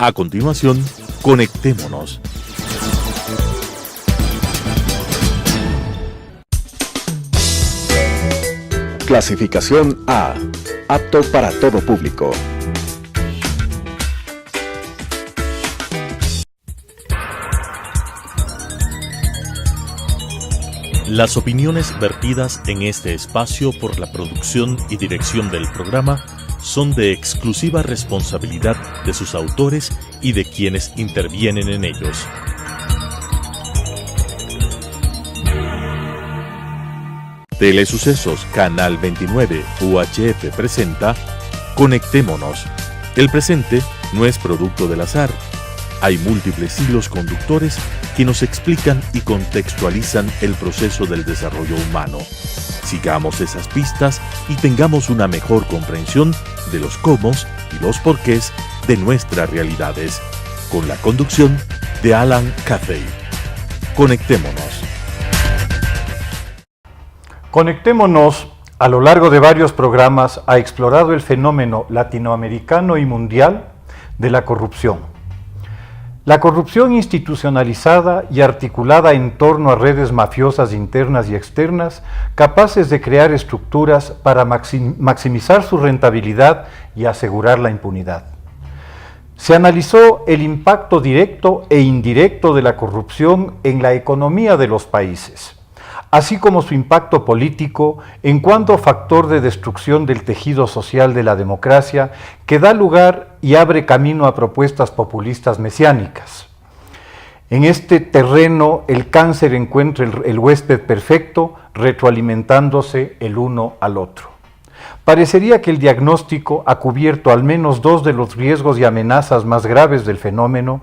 A continuación, conectémonos. Clasificación A. Apto para todo público. Las opiniones vertidas en este espacio por la producción y dirección del programa son de exclusiva responsabilidad de sus autores y de quienes intervienen en ellos. Telesucesos Canal 29 UHF presenta Conectémonos. El presente no es producto del azar. Hay múltiples hilos conductores que nos explican y contextualizan el proceso del desarrollo humano. Sigamos esas pistas y tengamos una mejor comprensión de los cómo y los porqués de nuestras realidades, con la conducción de Alan Cathay. Conectémonos. Conectémonos, a lo largo de varios programas, ha explorado el fenómeno latinoamericano y mundial de la corrupción. La corrupción institucionalizada y articulada en torno a redes mafiosas internas y externas, capaces de crear estructuras para maximizar su rentabilidad y asegurar la impunidad. Se analizó el impacto directo e indirecto de la corrupción en la economía de los países, así como su impacto político en cuanto factor de destrucción del tejido social de la democracia que da lugar y abre camino a propuestas populistas mesiánicas. En este terreno el cáncer encuentra el huésped perfecto, retroalimentándose el uno al otro. Parecería que el diagnóstico ha cubierto al menos dos de los riesgos y amenazas más graves del fenómeno.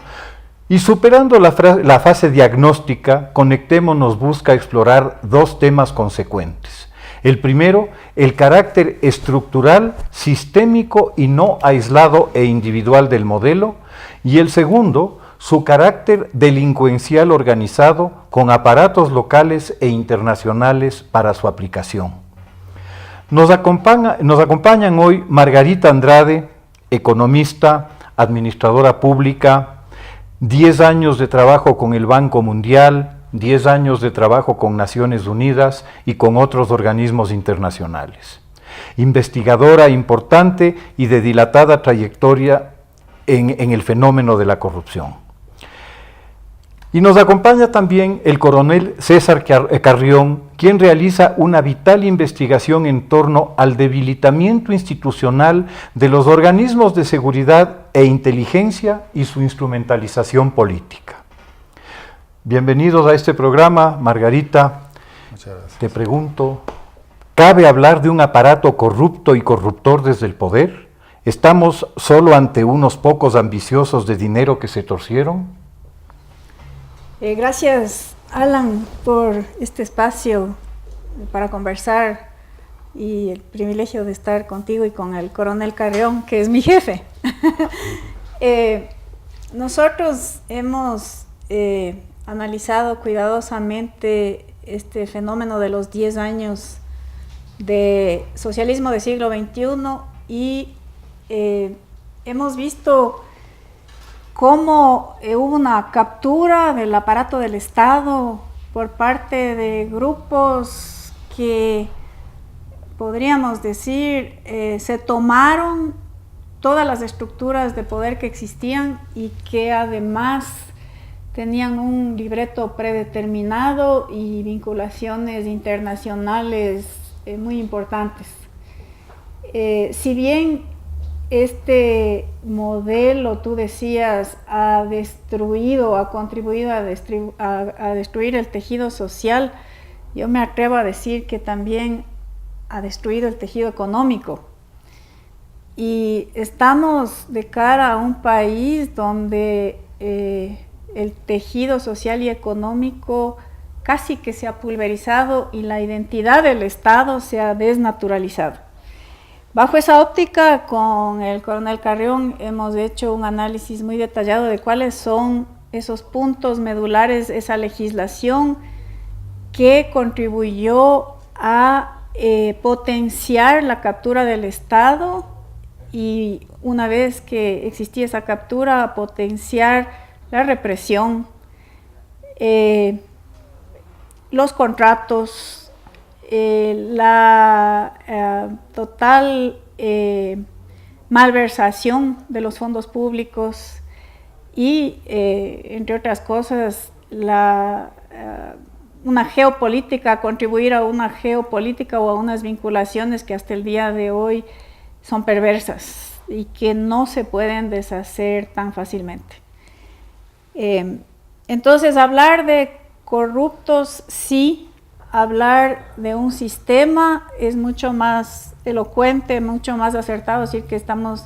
Y superando la fase diagnóstica, Conectémonos busca explorar dos temas consecuentes. El primero, el carácter estructural, sistémico y no aislado e individual del modelo. Y el segundo, su carácter delincuencial organizado con aparatos locales e internacionales para su aplicación. Nos acompañan hoy Margarita Andrade, economista, administradora pública, 10 años de trabajo con el Banco Mundial, 10 años de trabajo con Naciones Unidas y con otros organismos internacionales. Investigadora importante y de dilatada trayectoria en el fenómeno de la corrupción. Y nos acompaña también el coronel César Carrión, quien realiza una vital investigación en torno al debilitamiento institucional de los organismos de seguridad e inteligencia y su instrumentalización política. Bienvenidos a este programa, Margarita. Muchas gracias. Te pregunto, ¿cabe hablar de un aparato corrupto y corruptor desde el poder? ¿Estamos solo ante unos pocos ambiciosos de dinero que se torcieron? Gracias, Alan, por este espacio para conversar y el privilegio de estar contigo y con el coronel Carrión, que es mi jefe. Nosotros hemos analizado cuidadosamente este fenómeno de los 10 años de socialismo del siglo XXI y hemos visto cómo hubo una captura del aparato del Estado por parte de grupos que, podríamos decir, se tomaron todas las estructuras de poder que existían y que además tenían un libreto predeterminado y vinculaciones internacionales muy importantes. Si bien este modelo, tú decías, ha contribuido a destruir el tejido social, yo me atrevo a decir que también ha destruido el tejido económico. Y estamos de cara a un país donde el tejido social y económico casi que se ha pulverizado y la identidad del Estado se ha desnaturalizado. Bajo esa óptica, con el coronel Carrión hemos hecho un análisis muy detallado de cuáles son esos puntos medulares, esa legislación que contribuyó a potenciar la captura del Estado y una vez que existía esa captura, potenciar la represión, los contratos, la total malversación de los fondos públicos y, entre otras cosas, una geopolítica, contribuir a una geopolítica o a unas vinculaciones que hasta el día de hoy son perversas y que no se pueden deshacer tan fácilmente. Entonces, hablar de corruptos, sí, hablar de un sistema es mucho más elocuente, mucho más acertado, decir que estamos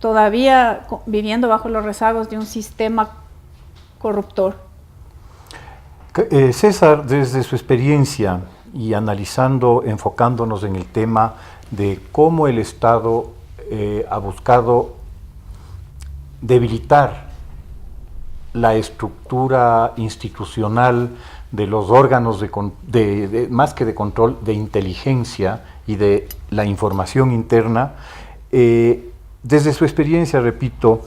todavía viviendo bajo los rezagos de un sistema corruptor. César, desde su experiencia y analizando, enfocándonos en el tema de cómo el Estado ha buscado debilitar la estructura institucional de los órganos más que de control, de inteligencia y de la información interna, desde su experiencia, repito,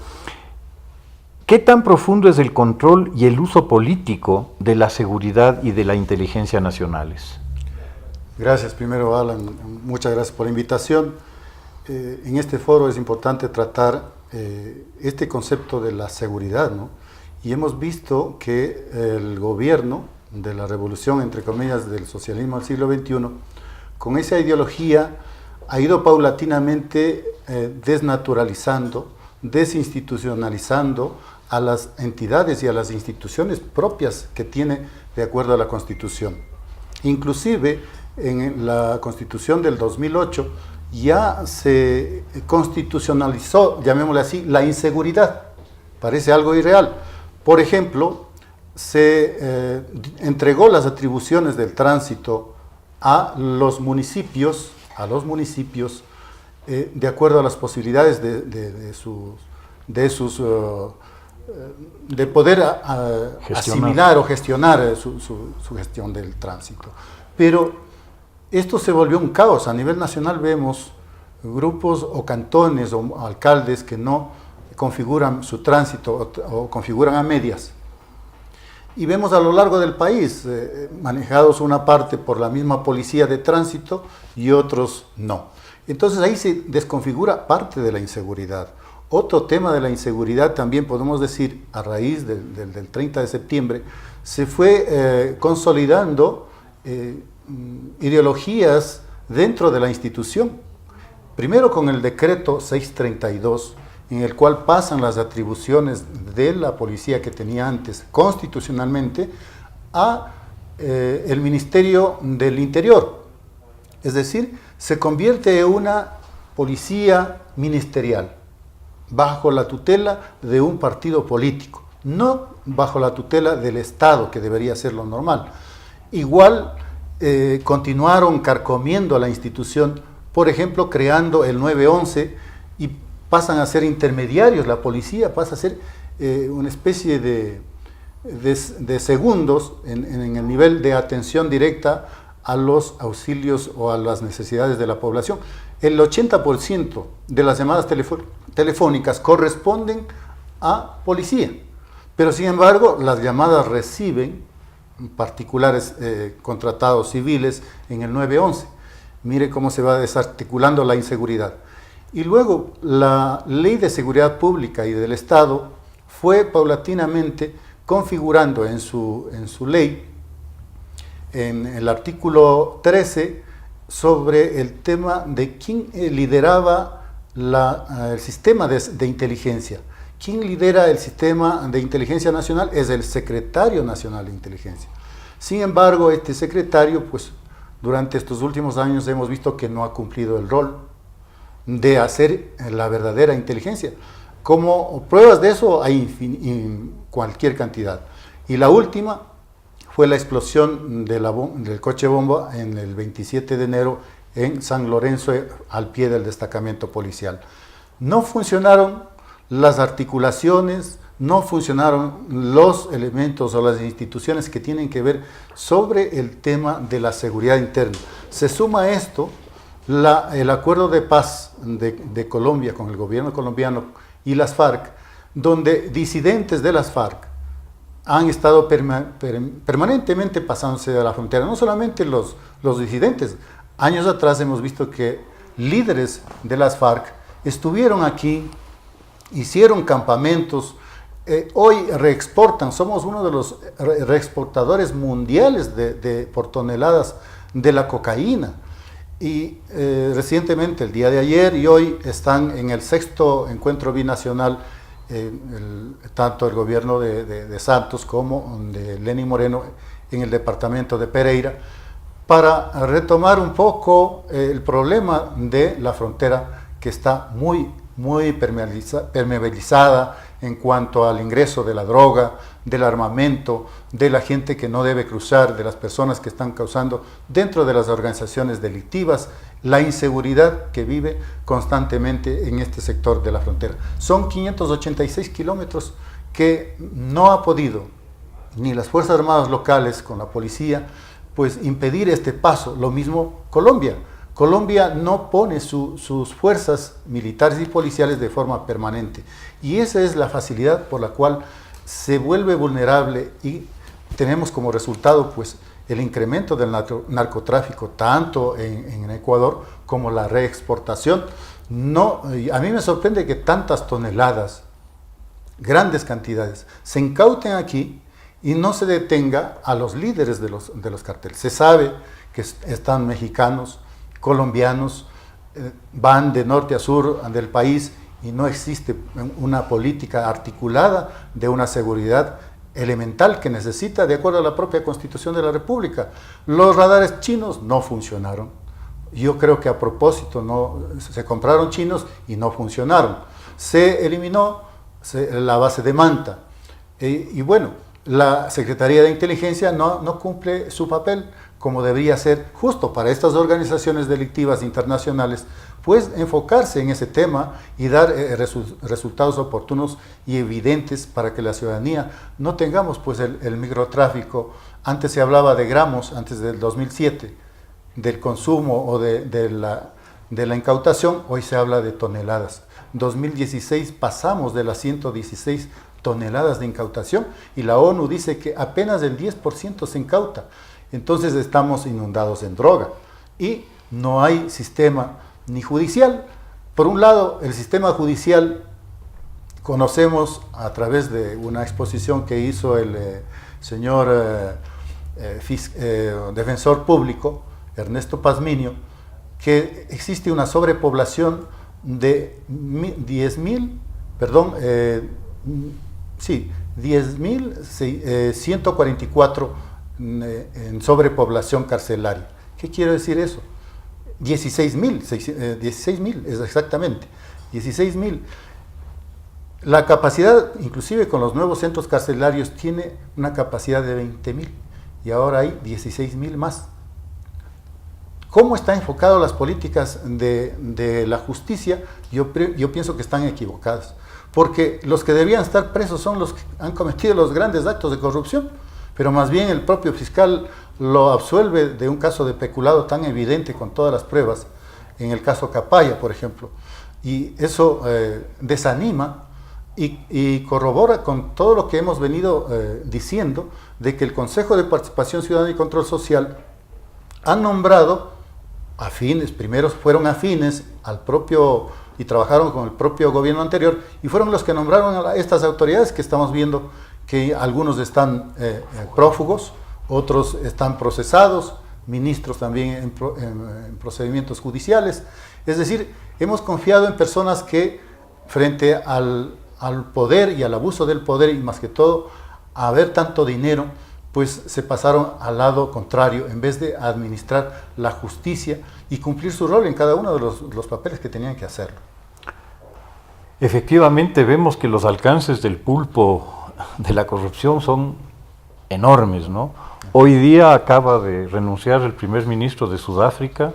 ¿qué tan profundo es el control y el uso político de la seguridad y de la inteligencia nacionales? Gracias, primero Alan, muchas gracias por la invitación. En este foro es importante tratar este concepto de la seguridad, ¿no? Y hemos visto que el gobierno de la revolución, entre comillas, del socialismo del siglo XXI, con esa ideología ha ido paulatinamente desnaturalizando, desinstitucionalizando a las entidades y a las instituciones propias que tiene de acuerdo a la Constitución. Inclusive en la Constitución del 2008 ya se constitucionalizó, llamémosle así, la inseguridad. Parece algo irreal. Por ejemplo, se entregó las atribuciones del tránsito a los municipios, de acuerdo a las posibilidades de poder asimilar o gestionar su gestión del tránsito. Pero esto se volvió un caos. A nivel nacional vemos grupos o cantones o alcaldes que no configuran su tránsito o configuran a medias. Y vemos a lo largo del país, manejados una parte por la misma policía de tránsito y otros no. Entonces ahí se desconfigura parte de la inseguridad. Otro tema de la inseguridad también podemos decir, a raíz del 30 de septiembre, se fue consolidando ideologías dentro de la institución. Primero con el decreto 632, en el cual pasan las atribuciones de la policía que tenía antes constitucionalmente a el Ministerio del Interior. Es decir, se convierte en una policía ministerial, bajo la tutela de un partido político, no bajo la tutela del Estado, que debería ser lo normal. Igual continuaron carcomiendo a la institución, por ejemplo, creando el 911 y pasan a ser intermediarios, la policía pasa a ser una especie de segundos en el nivel de atención directa a los auxilios o a las necesidades de la población. El 80% de las llamadas telefónicas corresponden a policía, pero sin embargo las llamadas reciben particulares contratados civiles en el 911. Mire cómo se va desarticulando la inseguridad. Y luego la Ley de Seguridad Pública y del Estado fue paulatinamente configurando en su ley, en el artículo 13, sobre el tema de quién lideraba el sistema de inteligencia. ¿Quién lidera el sistema de inteligencia nacional? Es el Secretario Nacional de Inteligencia. Sin embargo, este secretario, pues, durante estos últimos años hemos visto que no ha cumplido el rol de hacer la verdadera inteligencia. Como pruebas de eso hay cualquier cantidad. Y la última fue la explosión del coche bomba en el 27 de enero en San Lorenzo, al pie del destacamento policial. No funcionaron las articulaciones, no funcionaron los elementos o las instituciones que tienen que ver sobre el tema de la seguridad interna. Se suma a esto el acuerdo de paz de Colombia con el gobierno colombiano y las FARC, donde disidentes de las FARC han estado permanentemente pasándose de la frontera, no solamente los disidentes. Años atrás hemos visto que líderes de las FARC estuvieron aquí, hicieron campamentos, hoy reexportan, somos uno de los reexportadores mundiales por toneladas de la cocaína. Y recientemente, el día de ayer y hoy, están en el 6º encuentro binacional, tanto el gobierno de Santos como de Lenín Moreno en el departamento de Pereira, para retomar un poco el problema de la frontera, que está muy permeabilizada en cuanto al ingreso de la droga, del armamento, de la gente que no debe cruzar, de las personas que están causando dentro de las organizaciones delictivas, la inseguridad que vive constantemente en este sector de la frontera. Son 586 kilómetros que no ha podido ni las Fuerzas Armadas locales con la policía pues impedir este paso. Lo mismo Colombia. Colombia no pone sus fuerzas militares y policiales de forma permanente, y esa es la facilidad por la cual se vuelve vulnerable, y tenemos como resultado pues el incremento del narcotráfico tanto en Ecuador como la reexportación. A mí me sorprende que tantas toneladas, grandes cantidades, se incauten aquí y no se detenga a los líderes de los carteles. Se sabe que están mexicanos, colombianos, van de norte a sur del país, y no existe una política articulada de una seguridad elemental que necesita, de acuerdo a la propia Constitución de la República. Los radares chinos no funcionaron. Yo creo que a propósito se compraron chinos y no funcionaron. Se eliminó la base de Manta. Y bueno, la Secretaría de Inteligencia no cumple su papel como debería ser justo para estas organizaciones delictivas internacionales, pues enfocarse en ese tema y dar resultados oportunos y evidentes para que la ciudadanía no tengamos pues el microtráfico. Antes se hablaba de gramos, antes del 2007, del consumo o de la incautación, hoy se habla de toneladas. 2016 pasamos de las 116 toneladas de incautación, y la ONU dice que apenas el 10% se incauta. Entonces estamos inundados en droga y no hay sistema ni judicial. Por un lado, el sistema judicial, conocemos a través de una exposición que hizo el señor defensor público, Ernesto Pazmiño, que existe una sobrepoblación de 10.144 en sobrepoblación carcelaria. ¿Qué quiere decir eso? 16.000 es exactamente, 16.000. La capacidad, inclusive con los nuevos centros carcelarios, tiene una capacidad de 20.000, y ahora hay 16.000 más. ¿Cómo están enfocadas las políticas de la justicia? Yo pienso que están equivocadas, porque los que debían estar presos son los que han cometido los grandes actos de corrupción, pero más bien el propio fiscal lo absuelve de un caso de peculado tan evidente con todas las pruebas, en el caso Capaya, por ejemplo, y eso desanima y corrobora con todo lo que hemos venido diciendo, de que el Consejo de Participación Ciudadana y Control Social ha nombrado afines, primero fueron afines al propio, y trabajaron con el propio gobierno anterior, y fueron los que nombraron a estas autoridades que estamos viendo, que algunos están prófugos, otros están procesados, ministros también en procedimientos judiciales. Es decir, hemos confiado en personas que, frente al poder y al abuso del poder, y más que todo a ver tanto dinero, pues se pasaron al lado contrario, en vez de administrar la justicia y cumplir su rol en cada uno de los papeles que tenían que hacerlo. Efectivamente, vemos que los alcances del pulpo de la corrupción son enormes, ¿no? Hoy día acaba de renunciar el primer ministro de Sudáfrica,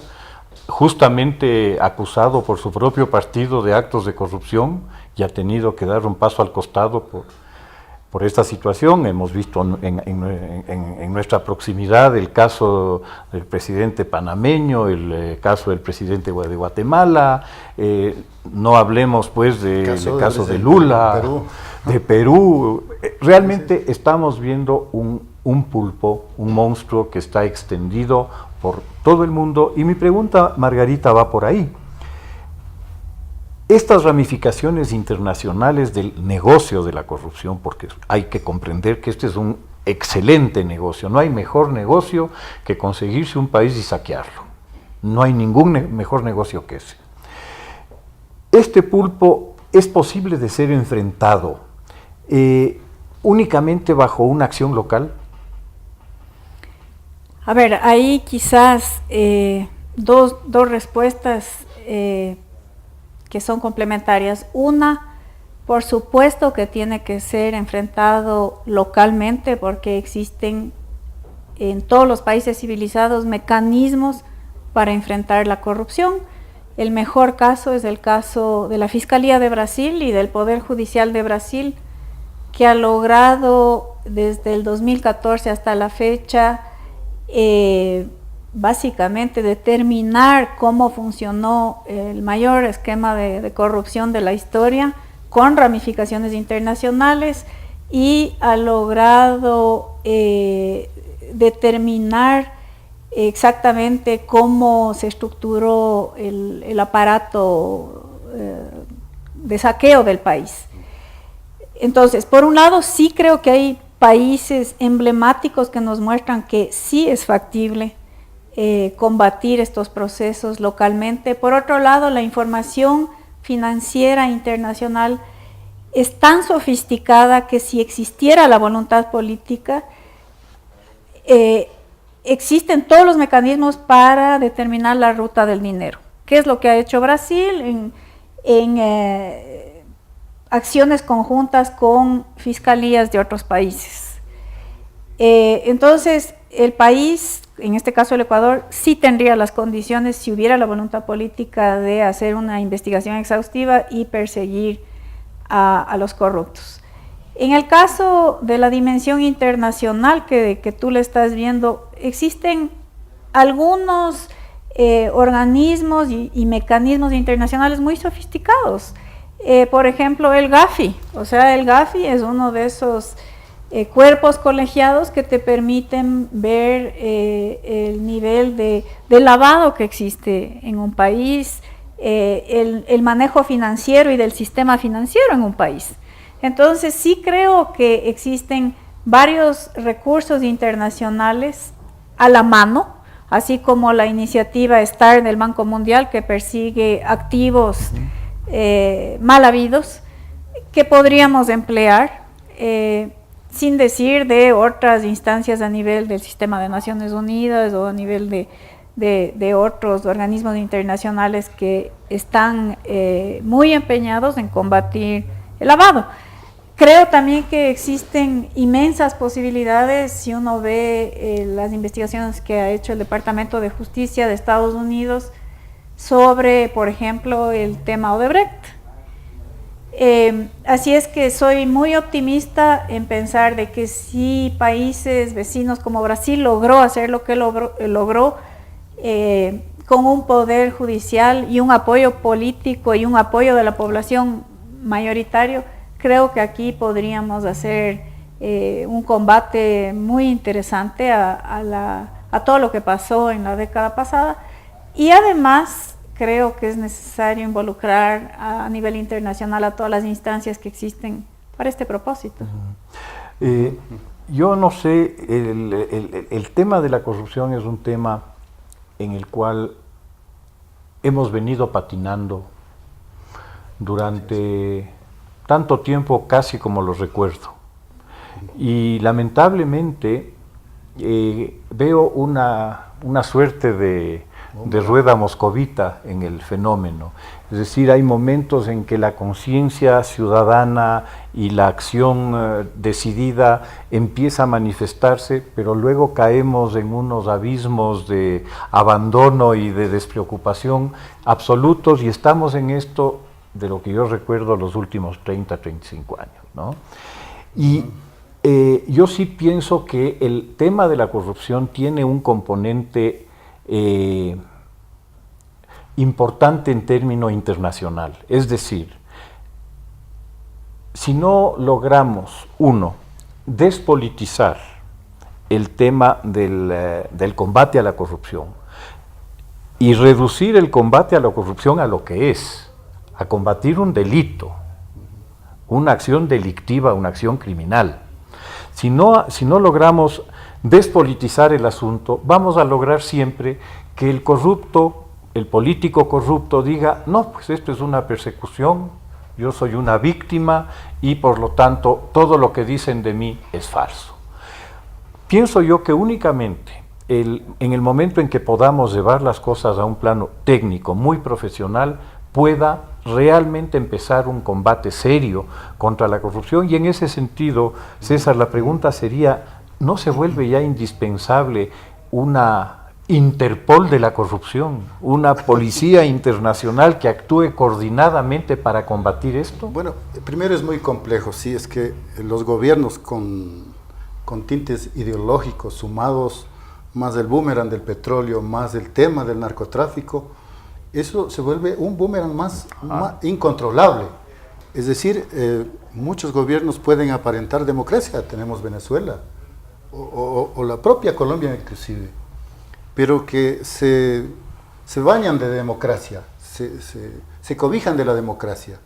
justamente acusado por su propio partido de actos de corrupción, y ha tenido que dar un paso al costado por esta situación. Hemos visto en nuestra proximidad el caso del presidente panameño, el caso del presidente de Guatemala, no hablemos pues del caso de Lula, de Perú. Realmente estamos viendo un pulpo, un monstruo que está extendido por todo el mundo, y mi pregunta, Margarita, va por ahí. Estas ramificaciones internacionales del negocio de la corrupción, porque hay que comprender que este es un excelente negocio, no hay mejor negocio que conseguirse un país y saquearlo, no hay ningún mejor negocio que ese. Este pulpo es posible de ser enfrentado únicamente bajo una acción local. A ver, ahí quizás dos respuestas que son complementarias. Una, por supuesto que tiene que ser enfrentado localmente, porque existen en todos los países civilizados mecanismos para enfrentar la corrupción. El mejor caso es el caso de la Fiscalía de Brasil y del Poder Judicial de Brasil, que ha logrado desde el 2014 hasta la fecha básicamente determinar cómo funcionó el mayor esquema de corrupción de la historia, con ramificaciones internacionales, y ha logrado determinar exactamente cómo se estructuró el aparato de saqueo del país. Entonces, por un lado, sí creo que hay países emblemáticos que nos muestran que sí es factible combatir estos procesos localmente. Por otro lado, la información financiera internacional es tan sofisticada que si existiera la voluntad política, existen todos los mecanismos para determinar la ruta del dinero. ¿Qué es lo que ha hecho Brasil en acciones conjuntas con fiscalías de otros países? Entonces, el país, en este caso el Ecuador, sí tendría las condiciones, si hubiera la voluntad política, de hacer una investigación exhaustiva y perseguir a los corruptos. En el caso de la dimensión internacional que tú le estás viendo, existen algunos organismos y mecanismos internacionales muy sofisticados. Por ejemplo, el GAFI. O sea, el GAFI es uno de esos cuerpos colegiados que te permiten ver el nivel de lavado que existe en un país, el manejo financiero y del sistema financiero en un país. Entonces sí creo que existen varios recursos internacionales a la mano, así como la iniciativa STAR del Banco Mundial, que persigue activos mal habidos, que podríamos emplear, sin decir de otras instancias a nivel del sistema de Naciones Unidas o a nivel de otros organismos internacionales que están muy empeñados en combatir el lavado. Creo también que existen inmensas posibilidades, si uno ve las investigaciones que ha hecho el Departamento de Justicia de Estados Unidos sobre, por ejemplo, el tema Odebrecht. Así es que soy muy optimista en pensar de que si países vecinos como Brasil logró hacer lo que logró con un poder judicial y un apoyo político y un apoyo de la población mayoritario, creo que aquí podríamos hacer un combate muy interesante a todo lo que pasó en la década pasada, y además creo que es necesario involucrar a nivel internacional a todas las instancias que existen para este propósito. Yo no sé, el tema de la corrupción es un tema en el cual hemos venido patinando durante tanto tiempo, casi como lo recuerdo. Y lamentablemente veo una suerte de rueda moscovita en el fenómeno. Es decir, hay momentos en que la conciencia ciudadana y la acción decidida empieza a manifestarse, pero luego caemos en unos abismos de abandono y de despreocupación absolutos, y estamos en esto de lo que yo recuerdo los últimos 30, 35 años, ¿no? Y Yo sí pienso que el tema de la corrupción tiene un componente importante en término internacional. Es decir, si no logramos, uno, despolitizar el tema del combate a la corrupción y reducir el combate a la corrupción a lo que es, a combatir un delito, una acción delictiva, una acción criminal. Si no logramos despolitizar el asunto, vamos a lograr siempre que el corrupto, el político corrupto diga, no, pues esto es una persecución, yo soy una víctima y por lo tanto todo lo que dicen de mí es falso. Pienso yo que únicamente en el momento en que podamos llevar las cosas a un plano técnico, muy profesional, pueda realmente empezar un combate serio contra la corrupción. Y en ese sentido, César, la pregunta sería, ¿no se vuelve ya indispensable una Interpol de la corrupción, una policía internacional que actúe coordinadamente para combatir esto? Bueno, primero es muy complejo, sí, es que los gobiernos con tintes ideológicos sumados, más el boomerang del petróleo, más el tema del narcotráfico, eso se vuelve un boomerang más incontrolable. Es decir, muchos gobiernos pueden aparentar democracia, tenemos Venezuela, o la propia Colombia inclusive, pero que se bañan de democracia, se cobijan de la democracia.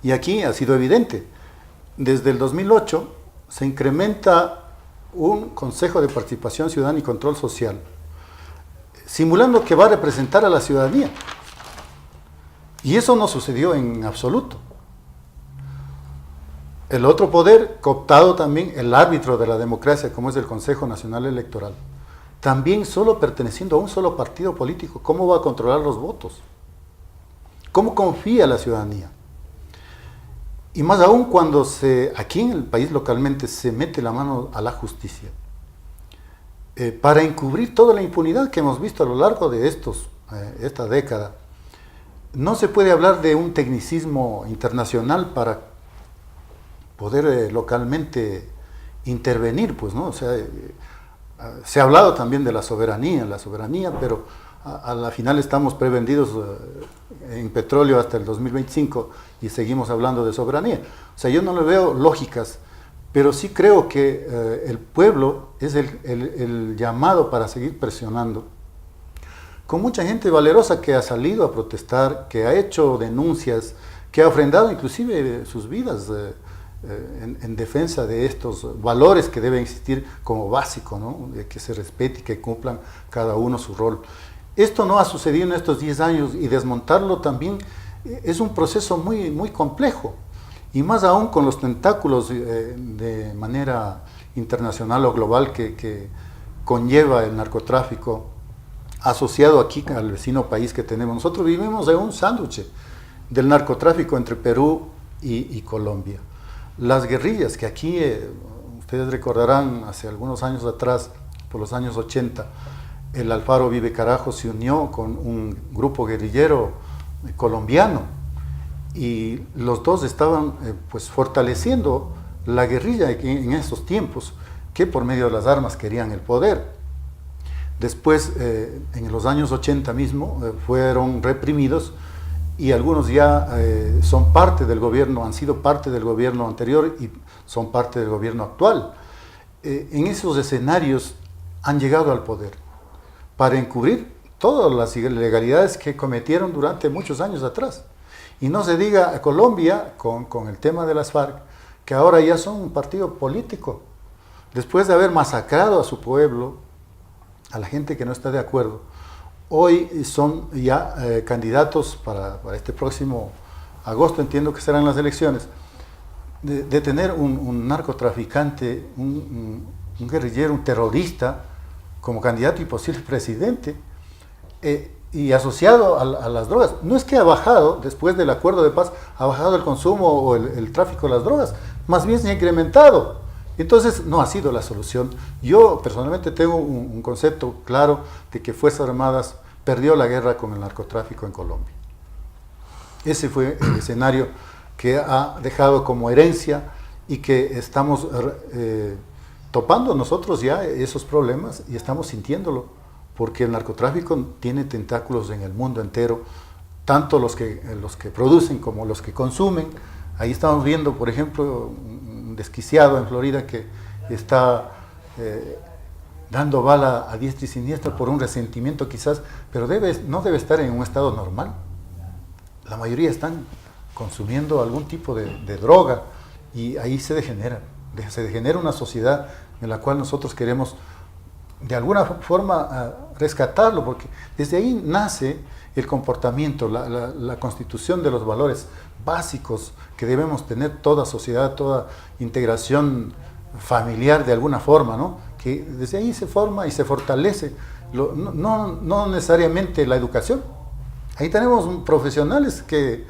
Y aquí ha sido evidente, desde el 2008 se incrementa un Consejo de Participación Ciudadana y Control Social, simulando que va a representar a la ciudadanía. Y eso no sucedió en absoluto. El otro poder, cooptado también, el árbitro de la democracia, como es el Consejo Nacional Electoral, también solo perteneciendo a un solo partido político, ¿cómo va a controlar los votos? ¿Cómo confía la ciudadanía? Y más aún cuando aquí en el país localmente se mete la mano a la justicia, para encubrir toda la impunidad que hemos visto a lo largo de esta década. No se puede hablar de un tecnicismo internacional para poder localmente intervenir, pues, ¿no? O sea, se ha hablado también de la soberanía, pero a la final estamos prevendidos en petróleo hasta el 2025 y seguimos hablando de soberanía. O sea, yo no le veo lógicas, pero sí creo que el pueblo es el llamado para seguir presionando, con mucha gente valerosa que ha salido a protestar, que ha hecho denuncias, que ha ofrendado inclusive sus vidas en defensa de estos valores que deben existir como básico, ¿no? De que se respete y que cumplan cada uno su rol. Esto no ha sucedido en estos 10 años y desmontarlo también es un proceso muy, muy complejo. Y más aún con los tentáculos de manera internacional o global que conlleva el narcotráfico asociado aquí al vecino país que tenemos. Nosotros vivimos en un sándwich del narcotráfico entre Perú y Colombia. Las guerrillas que aquí, ustedes recordarán, hace algunos años atrás, por los años 80, el Alfaro Vive Carajo se unió con un grupo guerrillero colombiano y los dos estaban pues fortaleciendo la guerrilla en esos tiempos, que por medio de las armas querían el poder. Después, en los años 80 mismo, fueron reprimidos y algunos ya son parte del gobierno, han sido parte del gobierno anterior y son parte del gobierno actual. En esos escenarios han llegado al poder para encubrir todas las ilegalidades que cometieron durante muchos años atrás. Y no se diga a Colombia, con el tema de las FARC, que ahora ya son un partido político. Después de haber masacrado a su pueblo, a la gente que no está de acuerdo, hoy son ya candidatos para este próximo agosto, entiendo que serán las elecciones, de tener un narcotraficante, un guerrillero, un terrorista, como candidato y posible presidente, y asociado a las drogas. No es que ha bajado, después del acuerdo de paz, ha bajado el consumo o el tráfico de las drogas, más bien se ha incrementado. Entonces no ha sido la solución. Yo personalmente tengo un concepto claro de que Fuerzas Armadas perdió la guerra con el narcotráfico en Colombia. Ese fue el escenario que ha dejado como herencia y que estamos topando nosotros ya esos problemas y estamos sintiéndolo, porque el narcotráfico tiene tentáculos en el mundo entero, tanto los que producen como los que consumen. Ahí estamos viendo, por ejemplo, un desquiciado en Florida que está dando bala a diestra y siniestra por un resentimiento quizás, pero no debe estar en un estado normal. La mayoría están consumiendo algún tipo de droga y ahí se degenera una sociedad en la cual nosotros queremos de alguna forma rescatarlo, porque desde ahí nace el comportamiento, la constitución de los valores básicos que debemos tener toda sociedad, toda integración familiar de alguna forma, ¿no? Que desde ahí se forma y se fortalece, no necesariamente la educación. Ahí tenemos profesionales que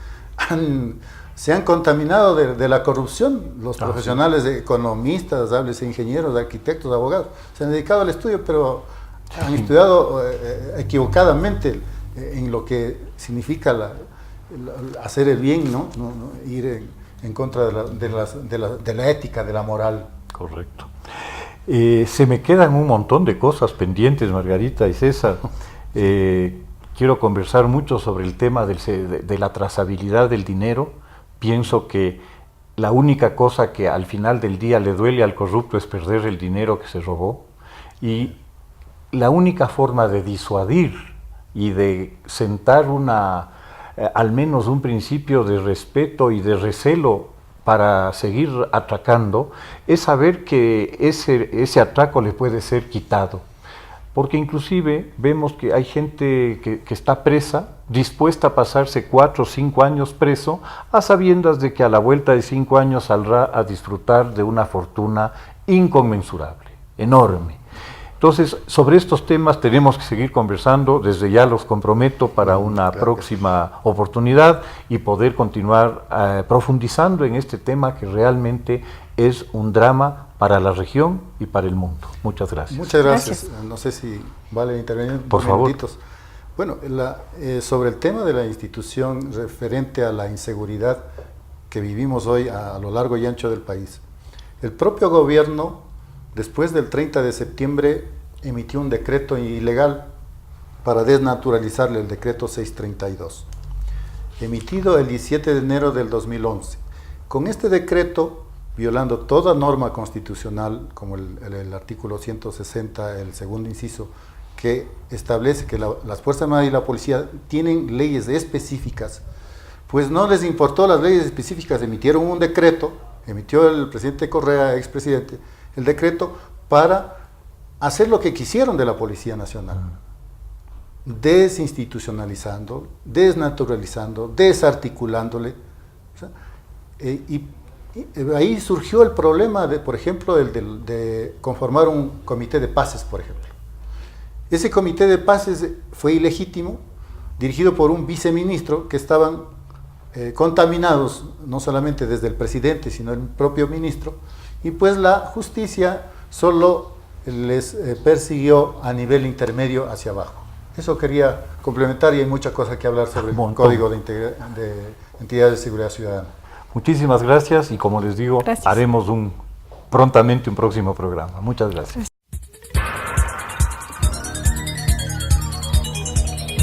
se han contaminado de la corrupción, los profesionales de economistas, háblese ingenieros, arquitectos, abogados, se han dedicado al estudio, pero han estudiado equivocadamente en lo que significa hacer el bien, ¿no? Ir en contra de la ética, de la moral. Correcto. Se me quedan un montón de cosas pendientes, Margarita y César. Quiero conversar mucho sobre el tema de la trazabilidad del dinero. Pienso que la única cosa que al final del día le duele al corrupto es perder el dinero que se robó, y la única forma de disuadir y de sentar al menos un principio de respeto y de recelo para seguir atracando es saber que ese atraco le puede ser quitado. Porque inclusive vemos que hay gente que está presa, dispuesta a pasarse 4 o 5 años preso, a sabiendas de que a la vuelta de 5 años saldrá a disfrutar de una fortuna inconmensurable, enorme. Entonces, sobre estos temas tenemos que seguir conversando, desde ya los comprometo para una próxima oportunidad y poder continuar profundizando en este tema que realmente es un drama para la región y para el mundo. Muchas gracias. Muchas gracias. No sé si vale intervenir. Por favor. Bueno, sobre el tema de la institución referente a la inseguridad que vivimos hoy a lo largo y ancho del país, el propio gobierno, después del 30 de septiembre, emitió un decreto ilegal para desnaturalizarle, el decreto 632, emitido el 17 de enero del 2011. Con este decreto, violando toda norma constitucional, como el artículo 160, el segundo inciso, que establece que las Fuerzas Armadas y la Policía tienen leyes específicas, pues no les importó las leyes específicas, emitieron un decreto, emitió el presidente Correa, expresidente, el decreto para hacer lo que quisieron de la Policía Nacional, desinstitucionalizando, desnaturalizando, desarticulándole, y ahí surgió el problema por ejemplo, de conformar un comité de paces, por ejemplo. Ese comité de paces fue ilegítimo, dirigido por un viceministro que estaban contaminados, no solamente desde el presidente, sino el propio ministro, y pues la justicia solo les persiguió a nivel intermedio hacia abajo. Eso quería complementar, y hay muchas cosas que hablar sobre el Código de Entidades de Seguridad Ciudadana. Muchísimas gracias, y como les digo, haremos prontamente un próximo programa. Muchas gracias.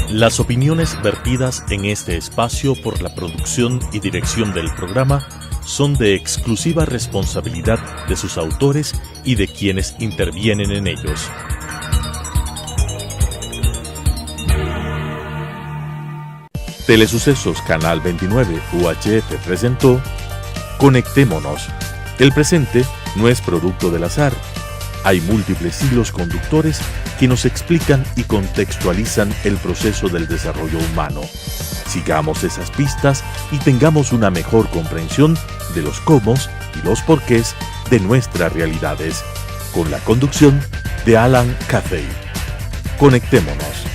Las opiniones vertidas en este espacio por la producción y dirección del programa son de exclusiva responsabilidad de sus autores y de quienes intervienen en ellos. Telesucesos Canal 29 UHF presentó Conectémonos. El presente no es producto del azar. Hay múltiples hilos conductores que nos explican y contextualizan el proceso del desarrollo humano. Sigamos esas pistas y tengamos una mejor comprensión de los cómo y los porqués de nuestras realidades, con la conducción de Alan Cathay. Conectémonos.